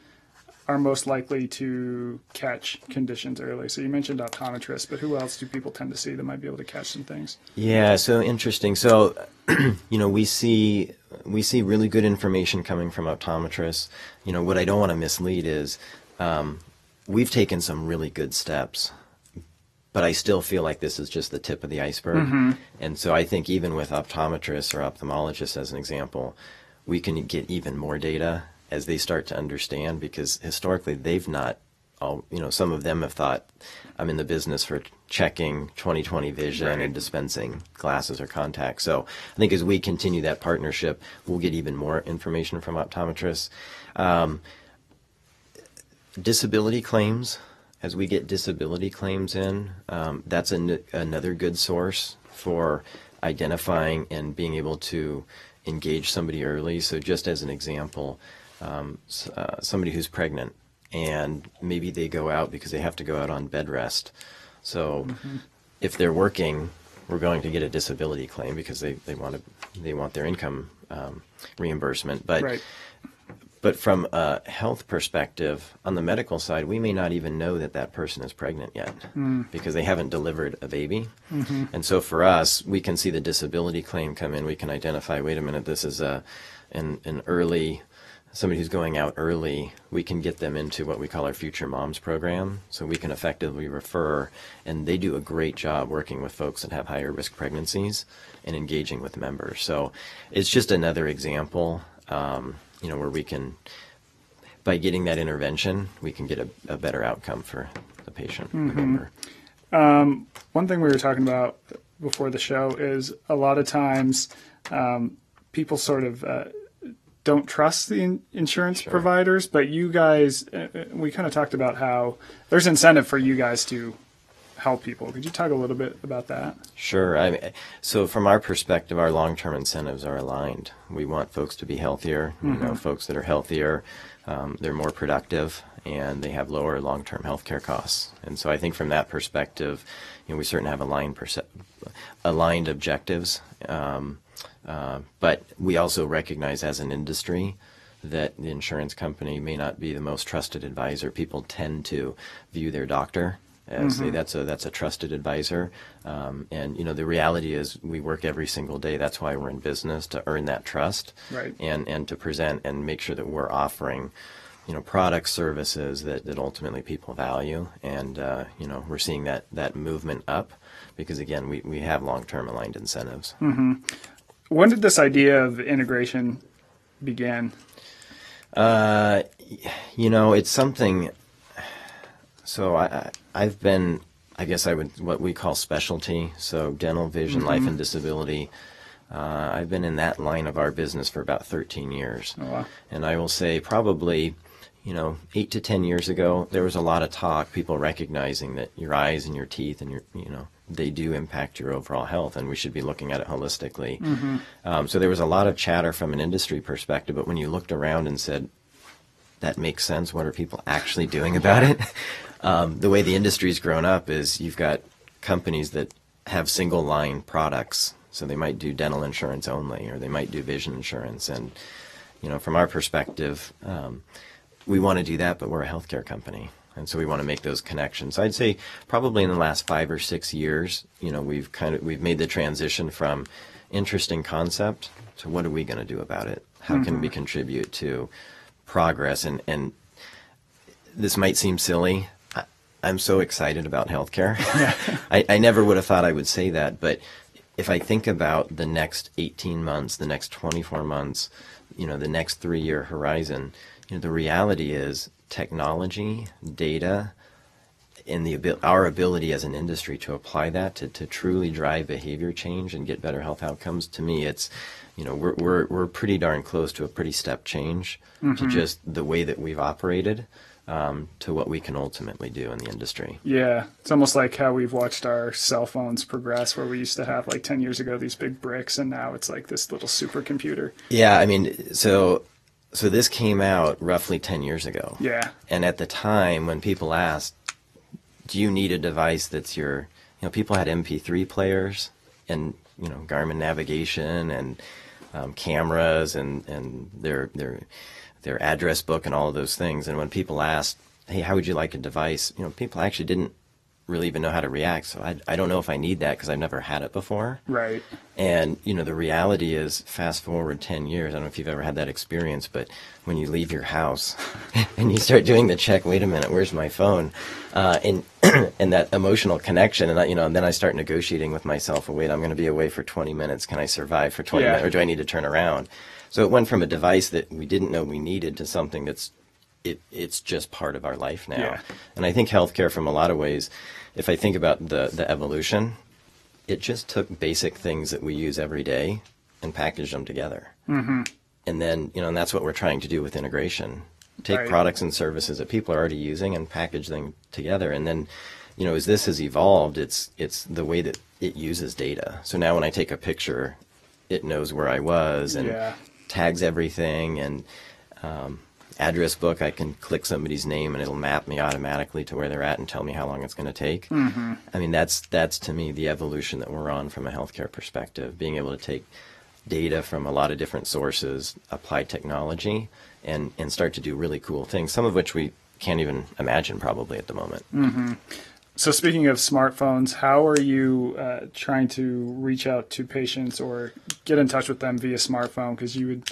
S4: are most likely to catch conditions early? So you mentioned optometrists, but who else do people tend to see that might be able to catch some things?
S5: Yeah, so interesting. So, we see really good information coming from optometrists. What I don't want to mislead is we've taken some really good steps, but I still feel like this is just the tip of the iceberg. And so I think even with optometrists or ophthalmologists, as an example, we can get even more data as they start to understand, because historically they've not some of them have thought, I'm in the business for checking 20/20 vision and dispensing glasses or contacts. So I think as we continue that partnership, we'll get even more information from optometrists. Disability claims, as we get disability claims in, that's another good source for identifying and being able to engage somebody early. So just as an example, somebody who's pregnant, and maybe they go out because they have to go out on bed rest. So if they're working, we're going to get a disability claim because they want their income reimbursement. But from a health perspective, on the medical side, we may not even know that person is pregnant yet because they haven't delivered a baby. And so for us, we can see the disability claim come in. We can identify, wait a minute, this is an early, somebody who's going out early. We can get them into what we call our Future Moms program. So we can effectively refer, and they do a great job working with folks that have higher risk pregnancies and engaging with members. So it's just another example, where we can, by getting that intervention, we can get a better outcome for the patient, the member.
S4: One thing we were talking about before the show is a lot of times people sort of don't trust the insurance providers, but you guys, we kind of talked about how there's incentive for you guys to help people. Could you talk a little bit about that?
S5: Sure. So from our perspective, our long-term incentives are aligned. We want folks to be healthier. Folks that are healthier, they're more productive, and they have lower long-term healthcare costs. And so I think from that perspective, we certainly have aligned objectives. But we also recognize as an industry that the insurance company may not be the most trusted advisor. People tend to view their doctor as that's a trusted advisor. And the reality is we work every single day. That's why we're in business, to earn that trust, and to present and make sure that we're offering products, services that ultimately people value. And we're seeing that movement up because, again, we have long-term aligned incentives.
S4: When did this idea of integration begin?
S5: It's something. So I've been, I guess what we call specialty. So dental, vision, life, and disability. I've been in that line of our business for about 13 years.
S4: Oh, wow.
S5: And I will say probably, 8 to 10 years ago, there was a lot of talk, people recognizing that your eyes and your teeth and they do impact your overall health, and we should be looking at it holistically. So there was a lot of chatter from an industry perspective, but when you looked around and said, that makes sense, what are people actually doing about it? The way the industry's grown up is you've got companies that have single line products. So they might do dental insurance only, or they might do vision insurance. And, from our perspective, we want to do that, but we're a healthcare company. And so we want to make those connections. I'd say probably in the last 5 or 6 years, we've made the transition from interesting concept to what are we going to do about it? How can we contribute to progress? And this might seem silly. I'm so excited about healthcare. I never would have thought I would say that, but if I think about the next 18 months, the next 24 months, the next 3-year horizon, the reality is technology, data, and our ability as an industry to apply that to truly drive behavior change and get better health outcomes. To me, it's we're pretty darn close to a pretty step change to just the way that we've operated to what we can ultimately do in the industry.
S4: Yeah, it's almost like how we've watched our cell phones progress, where we used to have like 10 years ago these big bricks, and now it's like this little supercomputer.
S5: Yeah, I mean, so this came out roughly 10 years ago.
S4: Yeah.
S5: And at the time when people asked, do you need a device that's your, people had MP3 players and, Garmin navigation and cameras and their address book and all of those things. And when people asked, hey, how would you like a device? People actually didn't really even know how to react. So I don't know if I need that because I've never had it before.
S4: Right.
S5: And, the reality is, fast forward 10 years, I don't know if you've ever had that experience, but when you leave your house and you start doing the check, wait a minute, where's my phone? And that emotional connection, and and then I start negotiating with myself, wait, I'm going to be away for 20 minutes. Can I survive for 20 minutes, or do I need to turn around? So it went from a device that we didn't know we needed to something that's it's just part of our life now.
S4: Yeah.
S5: And I think healthcare, from a lot of ways, if I think about the evolution, it just took basic things that we use every day and packaged them together.
S4: Mm-hmm.
S5: And then, and that's what we're trying to do with integration. Take
S4: Right.
S5: products and services that people are already using and package them together. And then, as this has evolved, it's the way that it uses data. So now when I take a picture, it knows where I was and tags everything, and address book, I can click somebody's name and it'll map me automatically to where they're at and tell me how long it's going to take.
S4: Mm-hmm.
S5: I mean, that's to me the evolution that we're on from a healthcare perspective, being able to take data from a lot of different sources, apply technology, and start to do really cool things, some of which we can't even imagine probably at the moment.
S4: Mm-hmm. So speaking of smartphones, how are you trying to reach out to patients or get in touch with them via smartphone? Because you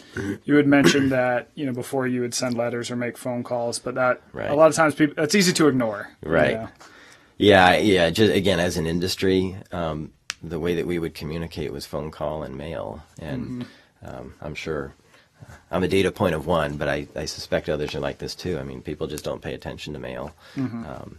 S4: had mentioned that before you would send letters or make phone calls, but that a lot of times that's easy to ignore.
S5: Right. Yeah. Just again, as an industry, the way that we would communicate was phone call and mail, and I'm sure. I'm a data point of one, but I suspect others are like this too. I mean, people just don't pay attention to mail.
S4: Mm-hmm.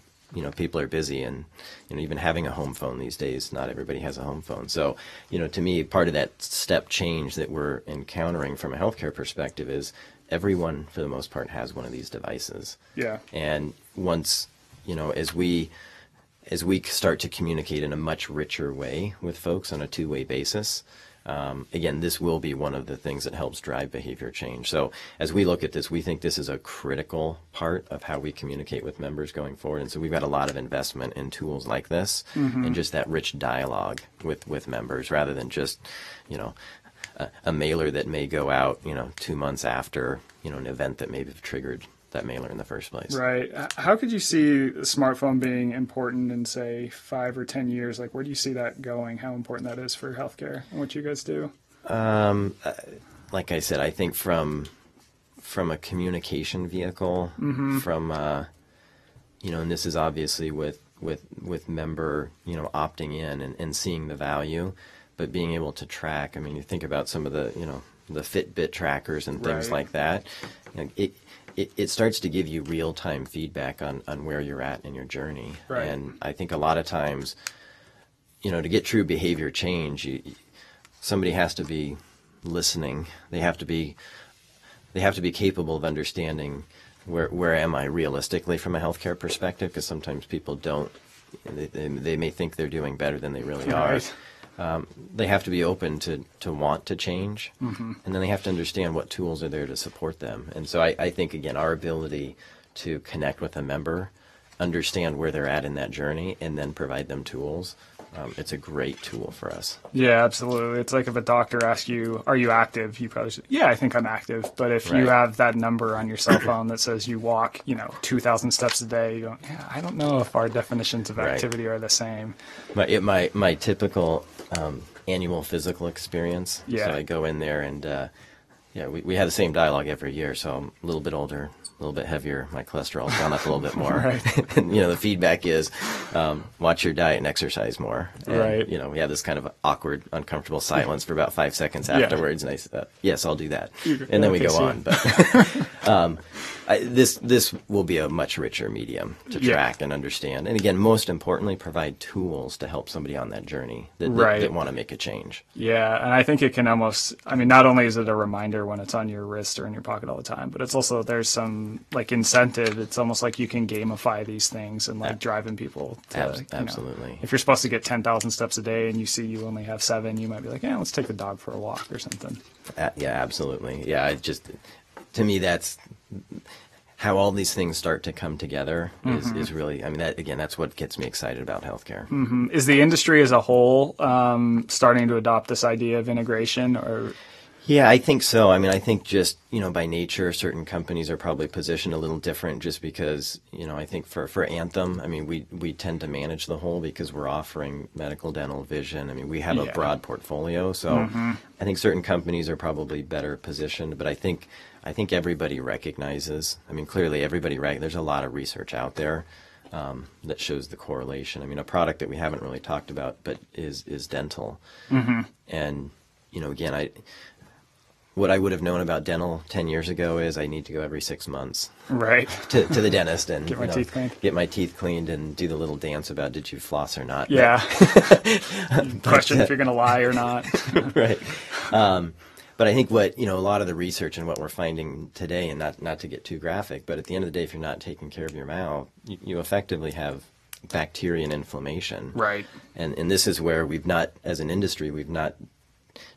S5: People are busy, and even having a home phone these days, not everybody has a home phone. So, to me, part of that step change that we're encountering from a healthcare perspective is everyone, for the most part, has one of these devices.
S4: Yeah.
S5: And once, as we start to communicate in a much richer way with folks on a two-way basis, again, this will be one of the things that helps drive behavior change. So as we look at this, we think this is a critical part of how we communicate with members going forward. And so we've got a lot of investment in tools like this and just that rich dialogue with members, rather than just, a mailer that may go out, 2 months after, an event that may have triggered that mailer in the first place.
S4: Right. How could you see the smartphone being important in, say, 5 or 10 years? Like, where do you see that going? How important that is for healthcare and what you guys do?
S5: Like I said, I think from a communication vehicle, from and this is obviously with member opting in and seeing the value, but being able to track. I mean, you think about some of the the Fitbit trackers and things like that. It starts to give you real-time feedback on where you're at in your journey.
S4: Right.
S5: And I think a lot of times, to get true behavior change, somebody has to be listening. They have to be capable of understanding where am I realistically from a healthcare perspective, because sometimes people don't. They may think they're doing better than they really are.
S4: Right.
S5: They have to be open to want to change, and then they have to understand what tools are there to support them. And so I think, again, our ability to connect with a member, understand where they're at in that journey, and then provide them tools, it's a great tool for us.
S4: Yeah, absolutely. It's like if a doctor asks you, are you active? You probably should, yeah, I think I'm active. But if you have that number on your cell phone that says you walk, 2,000 steps a day, you go, yeah, I don't know if our definitions of activity are the same.
S5: My typical annual physical experience.
S4: Yeah.
S5: So I go in there and, we have the same dialogue every year. So I'm a little bit older, a little bit heavier. My cholesterol's gone up a little bit more.
S4: Right.
S5: And, the feedback is, watch your diet and exercise more. And,
S4: right.
S5: We have this kind of awkward, uncomfortable silence for about 5 seconds afterwards. And I said, yes, I'll do that. And then we go on. But this will be a much richer medium to track and understand. And again, most importantly, provide tools to help somebody on that journey that want to make a change.
S4: Yeah, and I think it can almost, not only is it a reminder when it's on your wrist or in your pocket all the time, but it's also, there's some like incentive. It's almost like you can gamify these things and like driving people to,
S5: absolutely.
S4: You know, if you're supposed to get 10,000 steps a day and you see you only have 7, you might be like, yeah, let's take the dog for a walk or something.
S5: Yeah, absolutely. Yeah, to me, that's how all these things start to come together is really, I mean, that's what gets me excited about healthcare.
S4: Is the industry as a whole starting to adopt this idea of integration, or?
S5: Yeah, I think so. I mean, I think just, by nature, certain companies are probably positioned a little different just because, I think for Anthem, I mean, we tend to manage the whole because we're offering medical, dental, vision. I mean, we have a broad portfolio. So I think certain companies are probably better positioned, but I think everybody recognizes, I mean, clearly there's a lot of research out there that shows the correlation. I mean, a product that we haven't really talked about, but is dental. And, again, what I would have known about dental 10 years ago is I need to go every 6 months to the dentist and get my teeth cleaned and do the little dance about did you floss or not.
S4: Yeah. Question if you're going to lie or not.
S5: Right. But I think what, a lot of the research and what we're finding today, and not to get too graphic, but at the end of the day, if you're not taking care of your mouth, you effectively have bacteria and inflammation.
S4: Right.
S5: And this is where as an industry, we've not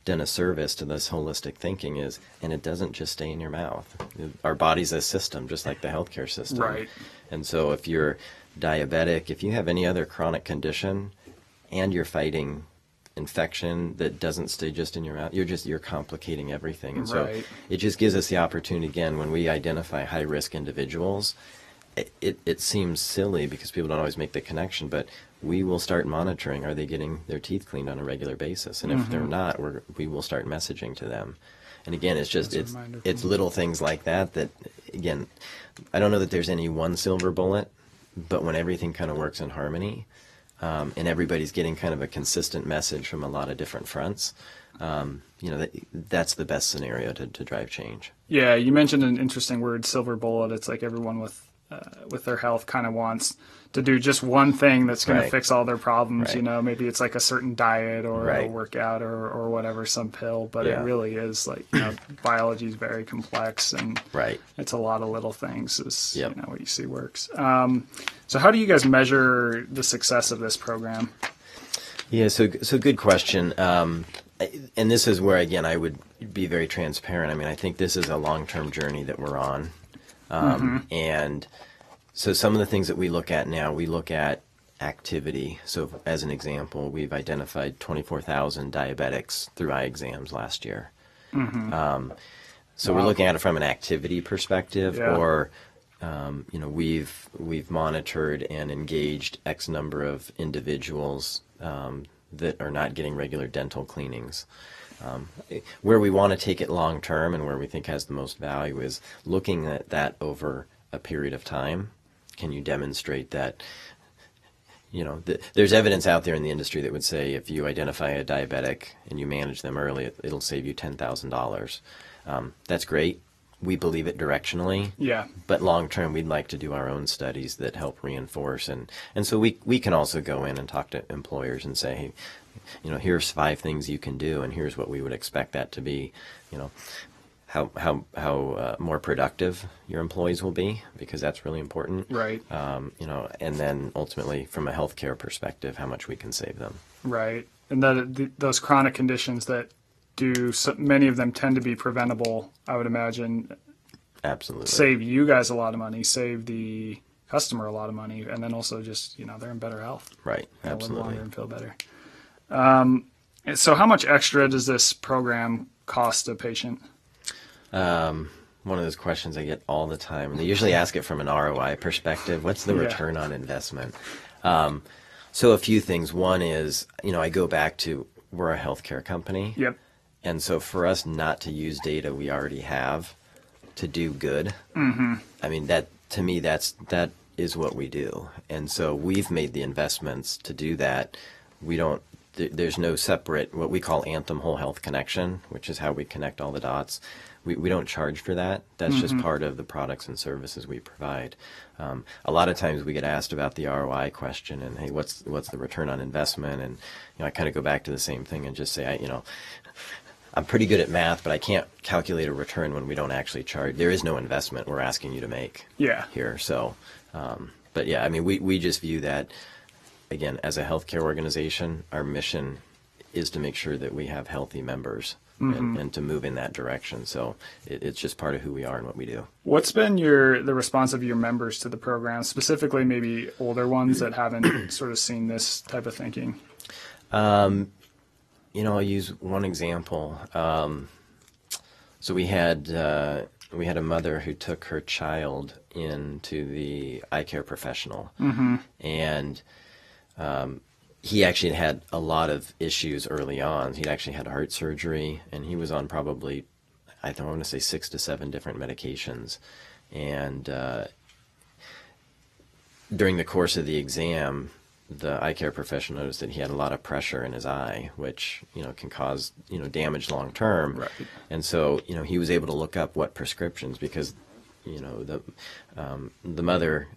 S5: done a service to this holistic thinking and it doesn't just stay in your mouth. Our body's a system, just like the healthcare system.
S4: Right.
S5: And so if you're diabetic, if you have any other chronic condition and you're fighting infection that doesn't stay just in your mouth, you're complicating everything. And so it just gives us the opportunity, again, when we identify high-risk individuals, it seems silly because people don't always make the connection, but we will start monitoring, are they getting their teeth cleaned on a regular basis? And if they're not, we will start messaging to them. And again, it's little things like that, again, I don't know that there's any one silver bullet, but when everything kind of works in harmony, and everybody's getting kind of a consistent message from a lot of different fronts, that's the best scenario to drive change.
S4: Yeah, you mentioned an interesting word, silver bullet. It's like everyone with their health kind of wants to do just one thing that's going to fix all their problems. Maybe it's like a certain diet or a workout or whatever, some pill, but it really is like, biology is very complex and it's a lot of little things is what you see works. So how do you guys measure the success of this program?
S5: Yeah, so good question. And this is where, again, I would be very transparent. I mean, I think this is a long-term journey that we're on. And so some of the things that we look at now, we look at activity. So as an example, we've identified 24,000 diabetics through eye exams last year. So we're looking at it from an activity perspective, or we've monitored and engaged X number of individuals that are not getting regular dental cleanings. Where we want to take it long term and where we think has the most value is looking at that over a period of time. Can you demonstrate that, there's evidence out there in the industry that would say if you identify a diabetic and you manage them early, it'll save you $10,000. That's great. We believe it directionally.
S4: Yeah.
S5: But long term, we'd like to do our own studies that help reinforce. And so we can also go in and talk to employers and say, hey, here's 5 things you can do, and here's what we would expect that to be. How more productive your employees will be, because that's really important.
S4: Right.
S5: And then ultimately, from a healthcare perspective, how much we can save them.
S4: Right. And those chronic conditions that many of them tend to be preventable, I would imagine.
S5: Absolutely. Save
S4: you guys a lot of money, save the customer a lot of money, and then also just, they're in better health.
S5: Right. Absolutely.
S4: Live longer and feel better. So how much extra does this program cost a patient?
S5: One of those questions I get all the time, and they usually ask it from an ROI perspective. What's the return on investment? So a few things. One is, I go back to, we're a healthcare company.
S4: Yep.
S5: And so for us not to use data we already have to do good, I mean, to me, that is what we do. And so we've made the investments to do that. There's no separate, what we call Anthem Whole Health Connection, which is how we connect all the dots. We don't charge for that. That's just part of the products and services we provide. A lot of times we get asked about the ROI question and, hey, what's the return on investment? And I kind of go back to the same thing and just say, I'm pretty good at math, but I can't calculate a return when we don't actually charge. There is no investment we're asking you to make here. So, but yeah, I mean, we just view that, again, as a healthcare organization, our mission is to make sure that we have healthy members and to move in that direction. So it's just part of who we are and what we do.
S4: What's been the response of your members to the program, specifically maybe older ones that haven't sort of seen this type of thinking?
S5: I'll use one example. So we had a mother who took her child into the eye care professional, and he actually had a lot of issues early on. He'd actually had heart surgery, and he was on probably, I want to say 6 to 7 different medications. And during the course of the exam, the eye care professional noticed that he had a lot of pressure in his eye, which, can cause, damage long term.
S4: Right.
S5: And so, he was able to look up what prescriptions, because, the mother,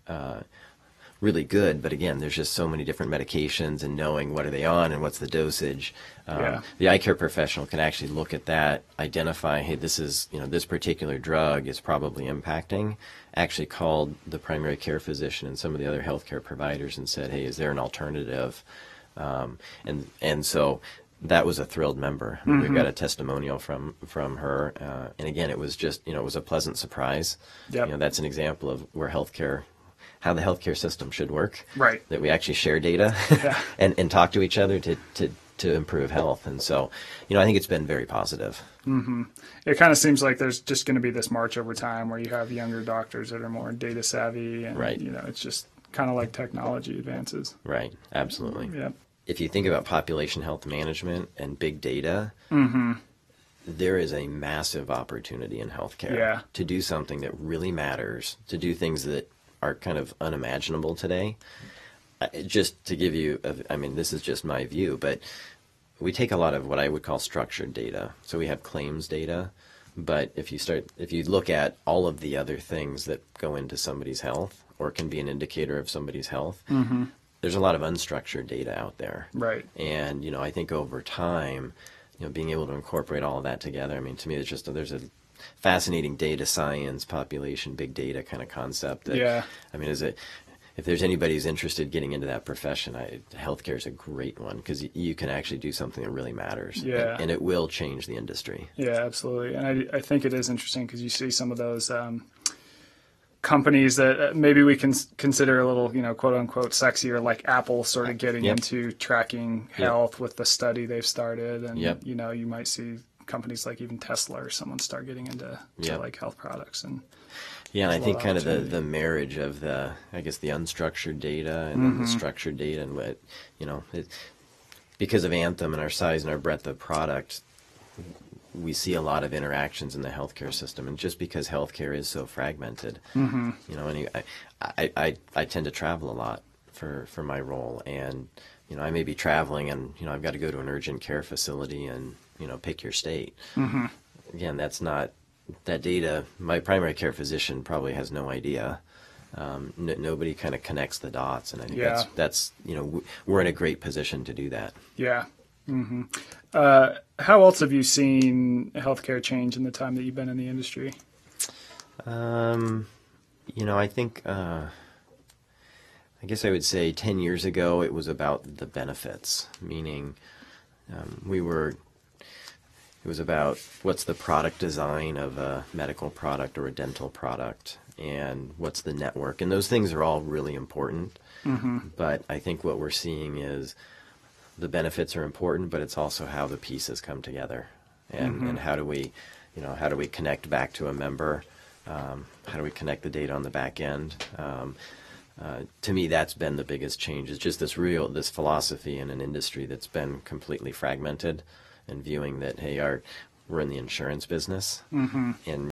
S5: really good, but again, there's just so many different medications, and knowing what are they on and what's the dosage. The eye care professional can actually look at that, identify, hey, this is, this particular drug is probably impacting, actually called the primary care physician and some of the other healthcare providers and said, hey, is there an alternative? And so that was a thrilled member. We got a testimonial from her, and again, it was just, it was a pleasant surprise.
S4: Yep.
S5: That's an example of where how the healthcare system should work.
S4: Right.
S5: That we actually share data and talk to each other to improve health. And so, I think it's been very positive.
S4: It kind of seems like there's just going to be this march over time where you have younger doctors that are more data savvy, and it's just kind of like technology advances.
S5: Right. Absolutely.
S4: Yeah.
S5: If you think about population health management and big data, there is a massive opportunity in healthcare to do something that really matters, to do things that are kind of unimaginable today. Just to give you, this is just my view, but we take a lot of what I would call structured data. So we have claims data, but if you look at all of the other things that go into somebody's health or can be an indicator of somebody's health, there's a lot of unstructured data out there.
S4: Right.
S5: And, I think over time, being able to incorporate all of that together, to me, there's a fascinating data science, population, big data kind of concept. That, if there's anybody who's interested getting into that profession, healthcare is a great one, because you can actually do something that really matters.
S4: Yeah.
S5: And it will change the industry.
S4: Yeah, absolutely. And I think it is interesting because you see some of those companies that maybe we can consider a little, quote unquote sexier, like Apple sort of getting into tracking health with the study they've started. And, you might see companies like even Tesla or someone start getting into like health products. And
S5: and I think kind of the marriage of the unstructured data and then the structured data, and what, because of Anthem and our size and our breadth of product, we see a lot of interactions in the healthcare system. And just because healthcare is so fragmented, and I tend to travel a lot for my role, and I may be traveling and I've got to go to an urgent care facility and pick your state. Again, that's not that data. My primary care physician probably has no idea. Nobody kind of connects the dots, and I think that's we're in a great position to do that.
S4: Yeah. How else have you seen healthcare change in the time that you've been in the industry?
S5: I think I guess I would say 10 years ago it was about the benefits, meaning it was about what's the product design of a medical product or a dental product, and what's the network. And those things are all really important. But I think what we're seeing is the benefits are important, but it's also how the pieces come together. And how do we connect back to a member? How do we connect the data on the back end? To me, that's been the biggest change, is just this philosophy in an industry that's been completely fragmented, and viewing that, hey, we're in the insurance business, and